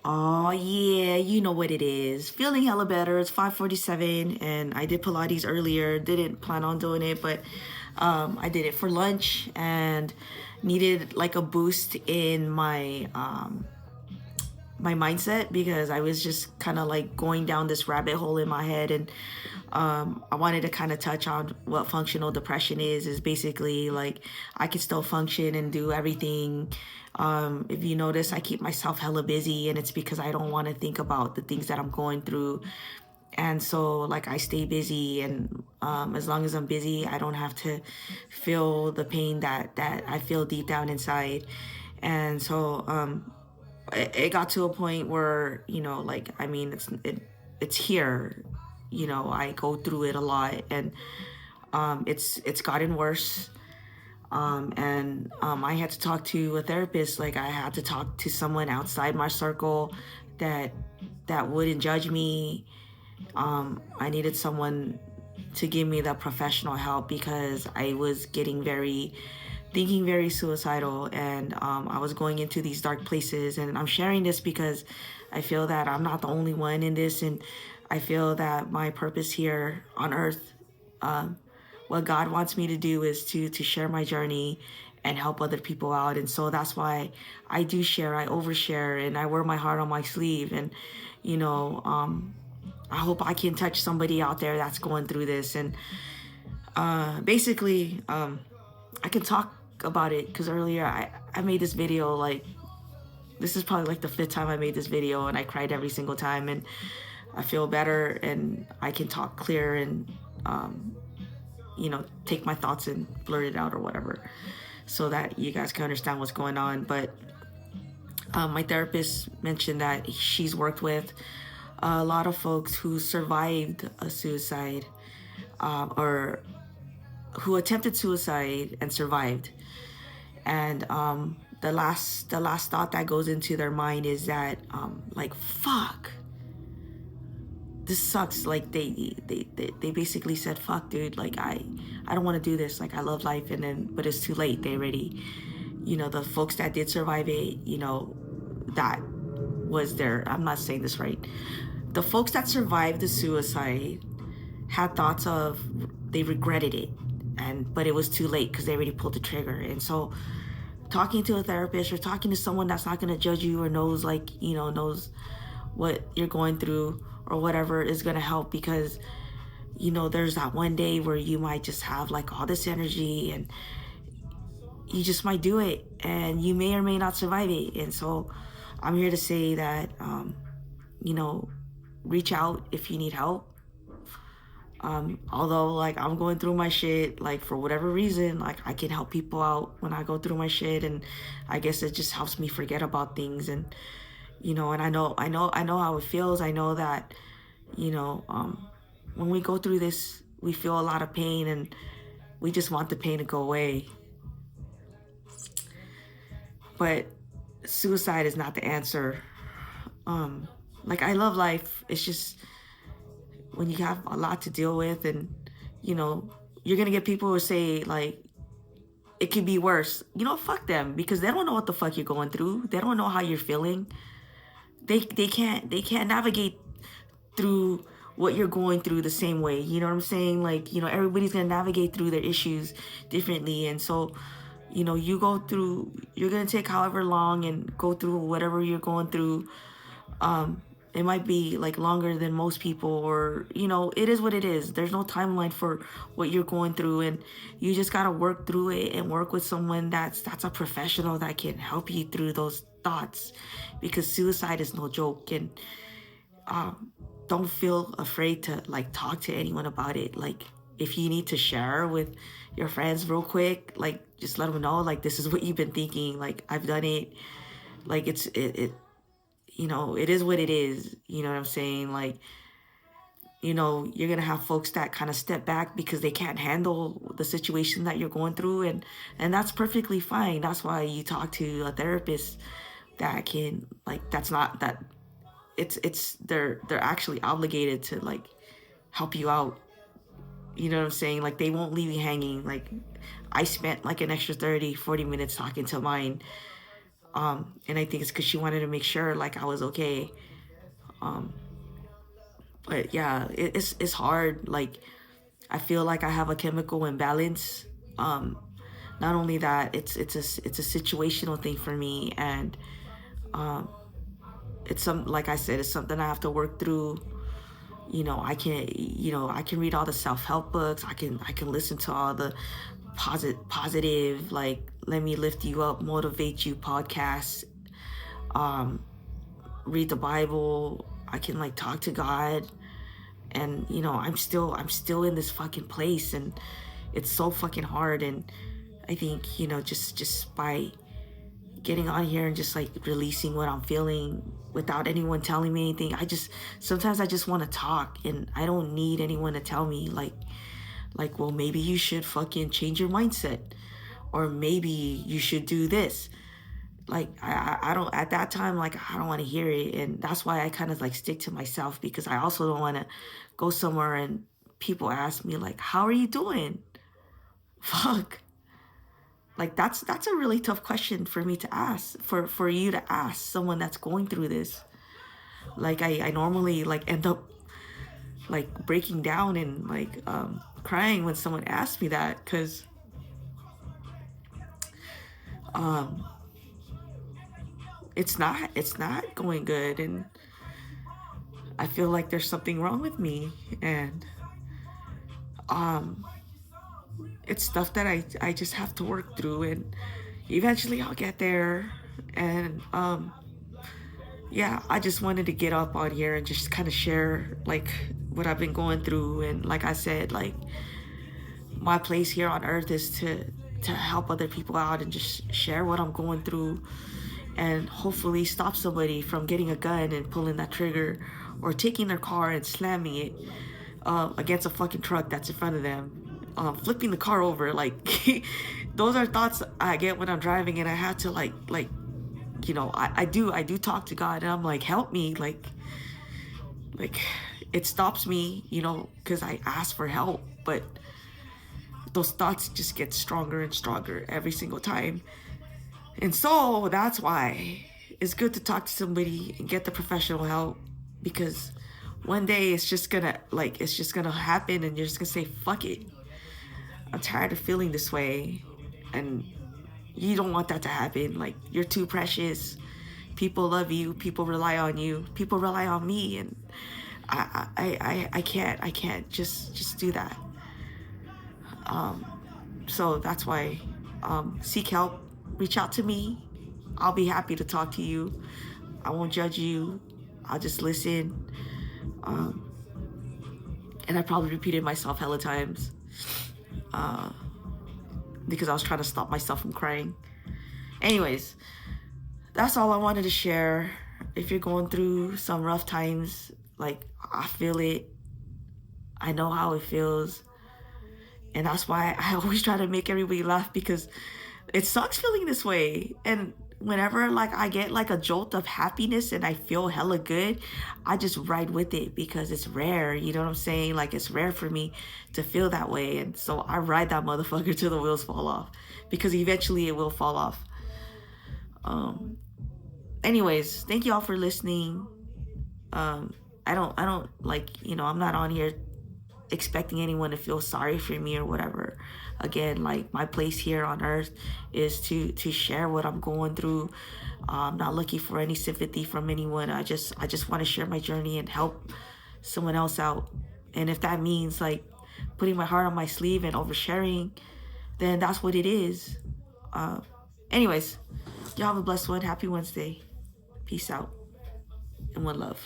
Oh yeah, you know what it is. Feeling hella better. It's 5:47 and I did Pilates earlier. Didn't plan on doing it, but I did it for lunch and needed like a boost in my mindset because I was just kind of like going down this rabbit hole in my head. And I wanted to kind of touch on what functional depression is basically like I can still function and do everything. If you notice, I keep myself hella busy, and it's because I don't want to think about the things that I'm going through. And so like I stay busy, and as long as I'm busy, I don't have to feel the pain that I feel deep down inside. And so it got to a point where, like, I mean, it's here. I go through it a lot, and it's gotten worse. And I had to talk to a therapist. Like, I had to talk to someone outside my circle that wouldn't judge me. I needed someone to give me the professional help because I was thinking very suicidal, and I was going into these dark places. And I'm sharing this because I feel that I'm not the only one in this, and I feel that my purpose here on earth, um, what God wants me to do is to share my journey and help other people out. And so that's why I do share, I overshare, and I wear my heart on my sleeve. And you know, I hope I can touch somebody out there that's going through this. And basically, I can talk about it because earlier I made this video. Like, this is probably like the fifth time I made this video, and I cried every single time. And I feel better, and I can talk clear, and take my thoughts and blurt it out or whatever, so that you guys can understand what's going on. But my therapist mentioned that she's worked with a lot of folks who survived a suicide, or who attempted suicide and survived. And the last thought that goes into their mind is that, like, fuck, this sucks. Like, they basically said, fuck, dude, like, I don't want to do this. Like, I love life. And then, but it's too late. They already, the folks that did survive it, that was their, I'm not saying this right, the folks that survived the suicide had thoughts of, they regretted it, but it was too late because they already pulled the trigger. And so talking to a therapist, or talking to someone that's not going to judge you, or knows, like, knows what you're going through or whatever, is going to help. Because there's that one day where you might just have like all this energy, and you just might do it, and you may or may not survive it. And so I'm here to say that, reach out if you need help. Although, like, I'm going through my shit, like, for whatever reason, like, I can help people out when I go through my shit. And I guess it just helps me forget about things. And and I know how it feels. I know that, when we go through this, we feel a lot of pain, and we just want the pain to go away. But suicide is not the answer. Like, I love life. It's just, when you have a lot to deal with, and you're gonna get people who say, like, it could be worse. Fuck them, because they don't know what the fuck you're going through. They don't know how you're feeling. They can't navigate through what you're going through the same way. You know what I'm saying? Like, everybody's gonna navigate through their issues differently. And so, you're gonna take however long and go through whatever you're going through. It might be like longer than most people, or it is what it is. There's no timeline for what you're going through, and you just gotta work through it, and work with someone that's a professional that can help you through those thoughts. Because suicide is no joke. And don't feel afraid to, like, talk to anyone about it. Like, if you need to share with your friends real quick, like, just let them know, like, this is what you've been thinking. Like, I've done it. Like, it is what it is. You know what I'm saying? Like, you're gonna have folks that kind of step back because they can't handle the situation that you're going through. And that's perfectly fine. That's why you talk to a therapist that can, like, that's not that, they're actually obligated to, like, help you out. You know what I'm saying? Like, they won't leave you hanging. Like, I spent like an extra 30-40 minutes talking to mine, And I think it's because she wanted to make sure like I was okay. But yeah, it's hard. Like, I feel like I have a chemical imbalance. Not only that, it's a situational thing for me, and it's some, like I said, it's something I have to work through. I can read all the self-help books. I can listen to all the positive, like, let me lift you up, motivate you podcasts. Read the Bible. I can like talk to God, and I'm still in this fucking place, and it's so fucking hard. And I think just by getting on here and just like releasing what I'm feeling without anyone telling me anything, sometimes I just want to talk, and I don't need anyone to tell me like, well, maybe you should fucking change your mindset, or maybe you should do this. Like, I don't, at that time, like, I don't want to hear it. And that's why I kind of like stick to myself, because I also don't want to go somewhere and people ask me like, how are you doing? Fuck. Like, that's a really tough question for me to ask, for you to ask someone that's going through this. Like, I normally like end up like breaking down and like crying when someone asks me that, because it's not going good, and I feel like there's something wrong with me. And it's stuff that I just have to work through, and eventually I'll get there. And yeah, I just wanted to get up on here and just kind of share like what I've been going through. And like I said, like, my place here on earth is to help other people out and just share what I'm going through, and hopefully stop somebody from getting a gun and pulling that trigger, or taking their car and slamming it against a fucking truck that's in front of them, flipping the car over. Like, those are thoughts I get when I'm driving, and I have to I do talk to God, and I'm like, help me. Like it stops me, because I ask for help, but those thoughts just get stronger and stronger every single time. And so that's why it's good to talk to somebody and get the professional help, because one day it's just gonna happen, and you're just gonna say, fuck it, I'm tired of feeling this way. And you don't want that to happen. Like, you're too precious. People love you. People rely on you. People rely on me, and I can't just do that. So that's why, seek help. Reach out to me. I'll be happy to talk to you. I won't judge you. I'll just listen. And I probably repeated myself hella times, because I was trying to stop myself from crying. Anyways, that's all I wanted to share. If you're going through some rough times, like, I feel it. I know how it feels. And that's why I always try to make everybody laugh, because it sucks feeling this way. And whenever like I get like a jolt of happiness and I feel hella good, I just ride with it, because it's rare. You know what I'm saying? Like, it's rare for me to feel that way. And so I ride that motherfucker till the wheels fall off, because eventually it will fall off. Anyways, thank you all for listening. I don't like, I'm not on here expecting anyone to feel sorry for me or whatever. Again, like, my place here on earth is to share what I'm going through. I'm not looking for any sympathy from anyone. I just want to share my journey and help someone else out. And if that means like putting my heart on my sleeve and oversharing, then that's what it is. Anyways, y'all have a blessed one. Happy Wednesday. Peace out, and one love.